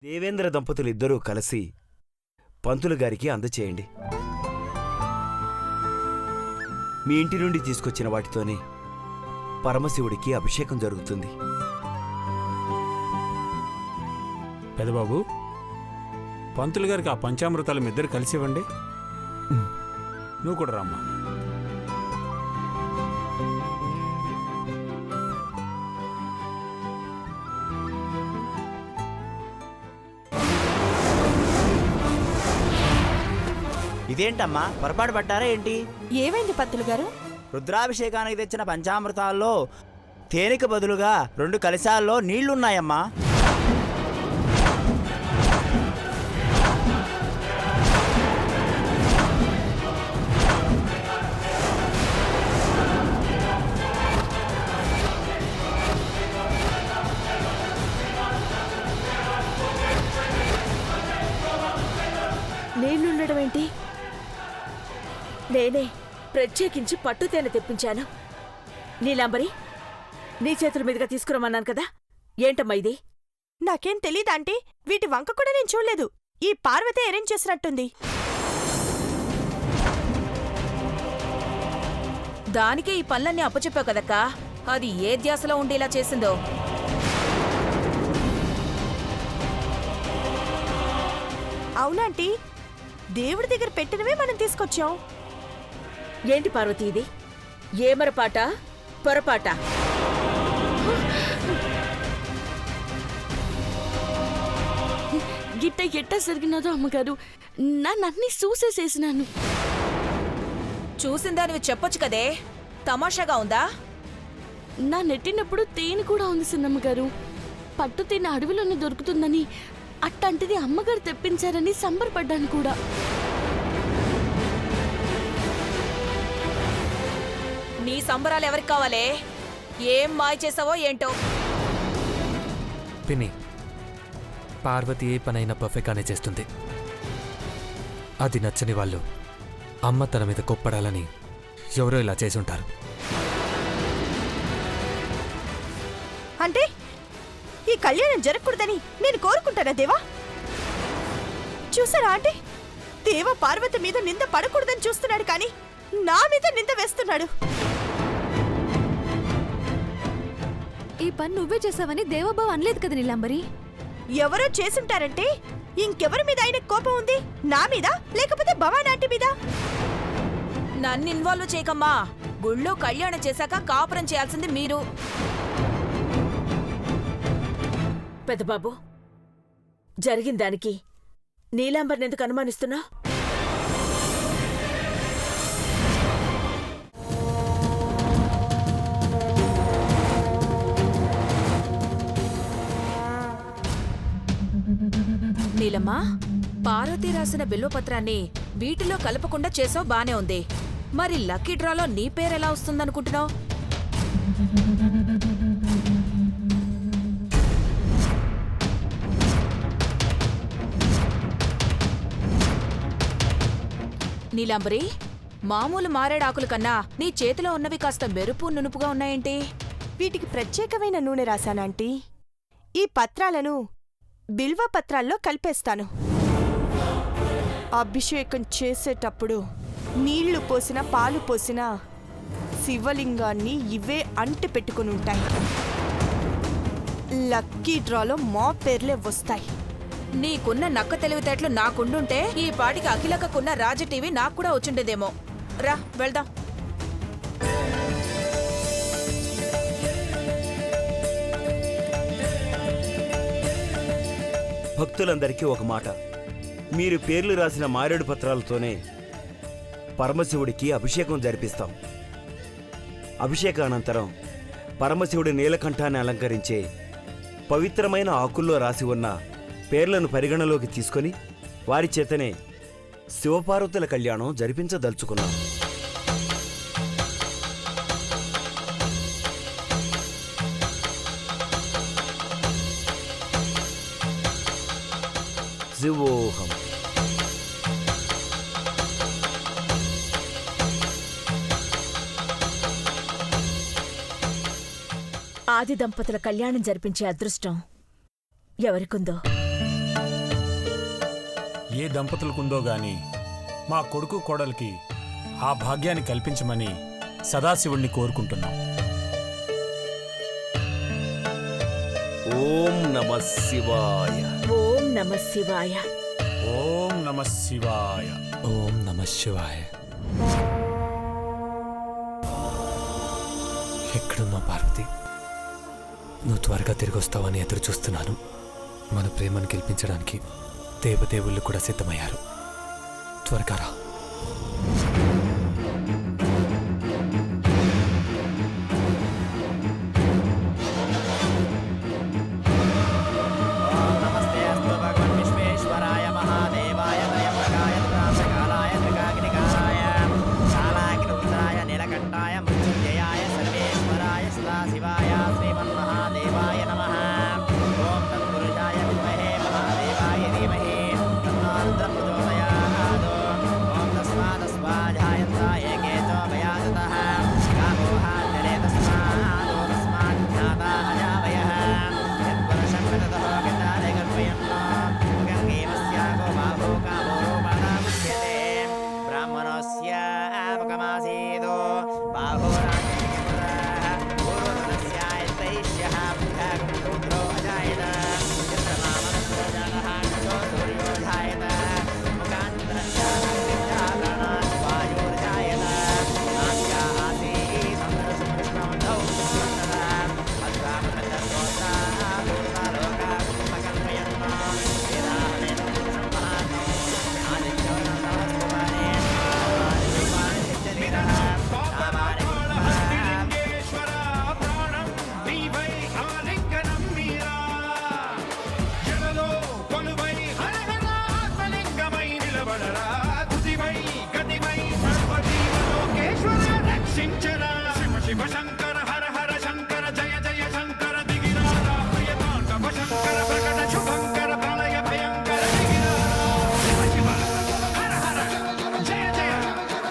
దేవేంద్ర దంపతులిద్దరూ కలిసి పంతులు గారికి అందచేయండి. మీ ఇంటి నుండి తీసుకొచ్చిన వాటితోనే పరమశివుడికి అభిషేకం జరుగుతుంది. పెదబాబు, పంతులు గారికి ఆ పంచామృతాలు మీ ఇద్దరు కలిసి ఇవ్వండి. నువ్వు కూడా రామ్మా. ఇదేంటమ్మా, పొరపాటు పడ్డారా ఏంటి? ఏమైంది పంతులు గారు? రుద్రాభిషేకానికి తెచ్చిన పంచామృతాల్లో తేనెకు బదులుగా 2 కలశాల్లో నీళ్లున్నాయమ్మా. నీళ్లుండడం ఏంటి? నేనే ప్రత్యేకించి పట్టు తేనె తెప్పించాను. నీలాంబరి, నీ చేతుల మీదుగా తీసుకురమ్మన్నాను కదా, ఏంటమ్మా ఇది? నాకేం తెలీదాంటీ, వీటి వంక కూడా నేను చూడలేదు. ఈ పార్వతి అరేంజ్ చేసినట్టుంది. దానికే ఈ పనులన్నీ అప్పచెప్పావు కదక్కా. అది ఏ ధ్యాసలో ఉండేలా చేసిందో. అవునాంటీ, దేవుడి దగ్గర పెట్టినవే మనం తీసుకొచ్చాం. ఏంటి పార్వతి ఇది? ఏమరపాట పొరపాట? గిట్ట ఎట్ట జరిగినదో అమ్మగారు, నన్నీ చూసేసేసినాను. చూసిందా నువ్వు చెప్పొచ్చు కదే, తమాషాగా ఉందా? నా నెట్టినప్పుడు తేనె కూడా ఉంది సిన్నమ్మగారు. పట్టు తేనె అడవిలోనే దొరుకుతుందని, అట్టంటిది అమ్మగారు తెప్పించారని సంబరపడ్డాను కూడా. నీ సంబరాలు ఎవరికి కావాలే? ఏం మాయ చేసావో ఏంటో. పిన్ని, పార్వతి ఏ పనైనా పర్ఫెక్ట్గానే చేస్తుంది. అది నచ్చని వాళ్ళు అమ్మ తన మీద కొప్పడాలని ఎవరో ఇలా చేసుంటారు. అంటే ఈ కళ్యాణం జరగకూడదని నేను కోరుకుంటానా దేవా? చూసారా అంటే, దేవ పార్వతి మీద నింద పడకూడదని చూస్తున్నాడు, కానీ నా మీద నింద వేస్తున్నాడు. ఈ పని నువ్వే చేసావని దేవబాబు అనలేదు కదా నీలాంబరి? ఎవరో చేసుంటారంటే ఇంకెవరి మీద ఆయన కోపం ఉంది? నా మీద, లేకపోతే భవానాంటి మీద? నన్ను ఇన్వాల్వ్ చేయకమ్మా. గుళ్ళో కళ్యాణం చేశాక కాపురం చేయాల్సింది మీరు. పెద్దబాబు, జరిగిన దానికి నీలాంబర్ని ఎందుకు అనుమానిస్తున్నా? నీలమ్మా, పార్వతీ రాసిన బిల్వపత్రాన్ని వీటిలో కలపకుండా చేసావు, బానే ఉంది. మరి లక్కీ డ్రాలో నీ పేరెలా వస్తుందనుకుంటున్నావు? నీలాంబరి, మామూలు మారేడాకుల కన్నా నీ చేతిలో ఉన్నవి కాస్త మెరుపు నునుపుగా ఉన్నాయేంటి? వీటికి ప్రత్యేకమైన నూనె రాశానాంటీ. ఈ పత్రాలను బిల్వ పత్రాల్లో కలిపేస్తాను. అభిషేకం చేసేటప్పుడు నీళ్లు పోసినా పాలు పోసినా శివలింగాన్ని ఇవే అంటి పెట్టుకుని ఉంటాయి. లక్కీ డ్రాలో మా పేర్లే వస్తాయి. నీకున్న నక్క తెలివితేటలు నాకుండుంటే ఈ పాటికి అఖిలకున్న రాజ టీవీ నాకు కూడా వచ్చుండేదేమో. రా వెళ్దాం. భక్తులందరికీ ఒక మాట, మీరు పేర్లు రాసిన మారేడు పత్రాలతోనే పరమశివుడికి అభిషేకం జరిపిస్తాం. అభిషేకానంతరం పరమశివుడి నీలకంఠాన్ని అలంకరించే పవిత్రమైన ఆకుల్లో రాసి ఉన్న పేర్లను పరిగణలోకి తీసుకొని వారి చేతనే శివపార్వతుల కళ్యాణం జరిపించదలుచుకున్నాం. శివోహం. ఆది దంపతుల కళ్యాణం జరిపించే అదృష్టం ఎవరికుందో. ఏ దంపతులకుందో గాని మా కొడుకు కోడలికి ఆ భాగ్యాన్ని కల్పించమని సదాశివుణ్ణి కోరుకుంటున్నాం. ఓం నమః శివాయ. ఓం నమ శివాయ. ఓం నమః శివాయ. ఓం నమః శివాయ. ఎక్కడున్నావు పార్వతి? నువ్వు త్వరగా తిరిగి వస్తావని ఎదురు చూస్తున్నాను. మన ప్రేమను గెలిపించడానికి దేవదేవుళ్ళు కూడా సిద్ధమయ్యారు. త్వరగా రా. నమస్తే అస్తు భగవన్ విశ్వేశ్వరాయ మహాదేవాయ త్రయంబకాయ త్రాంబకాలాయ త్రికాగ్నికాయ కాలాగ్నిరుద్రాయ నీలకంఠాయ మృత్యుంజయాయ సర్వేశ్వరాయ సదాశివాయ శ్రీమన్మహాదేవాయ నమః. ఓం తత్పురుషాయ విద్మహే మహాదేవాయ ధీమహి తన్నో రుద్రః ప్రచోదయాత్. ఓం తస్మాదస్మాజాయంతాయ ఏకేచో భయాతతః కామోహాంతరే తస్మాదో తస్మాత్ జ్ఞాతాః జావయః. యద్వరశం విదతః గతారే గర్భయన్నో గంగేమస్యాగో బాహో కామో రూపణాముచ్యతే. బ్రాహ్మణస్య ఆపకమాసీదో బాహో రాజేంద్రః పూర్వతనస్యాయ త్రైష్యః బుద్ధాగం రుద్రో అజాయత. చంద్రమామనస్య జాతః నచో సూర్యో జాయత. ముఖాంతరస్య అగ్నిజాగరణాత్ వాయోర్జాయత. నాస్యా ఆసీత్ చంద్రసుకృష్ణం దౌర్జన్యత. అద్వామృతస్తోత్రా భూతాలోకా కుటుంబకల్పయన్నో వేదాహమేన పురుషం మహాత్మో. ఆదిత్యో నమస్తవానే ఆదిత్యవానే శరీరః నామాని శివ శంకర హర హర శంకర జయ జయ శంకర దిగిరారా ప్రియతాండవ శంకర ప్రకట శుభంకర ప్రళయ భయంకర దిగిరారా శివ శివ హర హర జయ జయ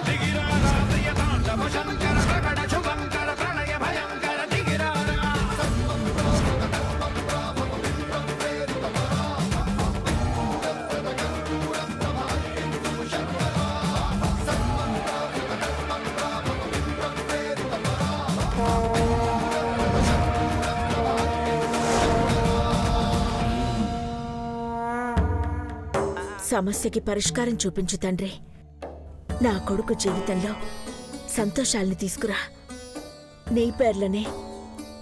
దిగిరారా ప్రియతాండవ శంకర ప్రకట శుభంకర ప్రళయ భయంకర దిగిరారా. సమస్యకి పరిష్కారం చూపించు తండ్రి. నా కొడుకు జీవితంలో సంతోషాల్ని తీసుకురా. నీ పేర్లనే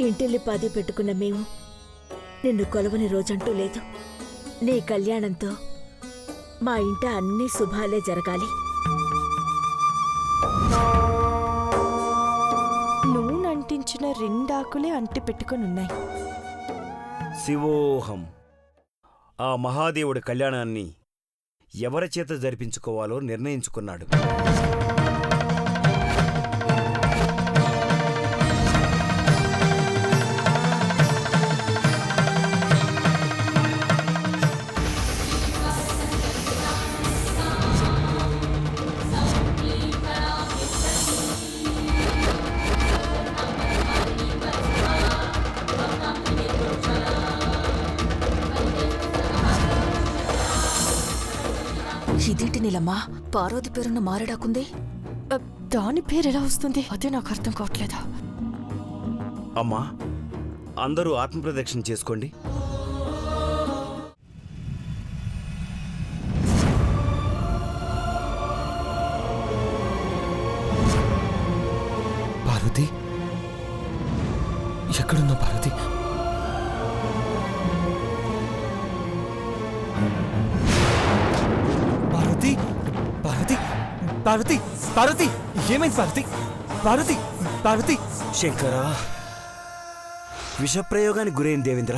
ఇంటిల్లిపాది పెట్టుకున్న మేము నిన్ను కొలవని రోజంటూ లేదు. నీ కళ్యాణంతో మా ఇంట అన్ని శుభాలే జరగాలి. నూనెంటించిన రెండాకులే అంటి పెట్టుకొనున్నాయి. శివోహం. ఆ మహాదేవుడి కళ్యాణాన్ని ఎవరి చేత జరిపించుకోవాలో నిర్ణయించుకున్నాడు. ఇదేంటి నీలమ్మా, పార్వతి పేరున్న మారేడాకుంది? దాని పేరు ఎలా వస్తుంది అదే నాకు అర్థం కావట్లేదు. అమ్మా, అందరూ ఆత్మప్రదక్షిణ చేసుకోండి. పార్వతి, ఎక్కడున్నావు పార్వతి? పార్వతి, పార్వతి, పార్వతి, పార్వతి, ఏమైంది పార్వతి? పార్వతి, పార్వతి. శంకరా, విషప్రయోగానికి గురైన దేవేంద్ర.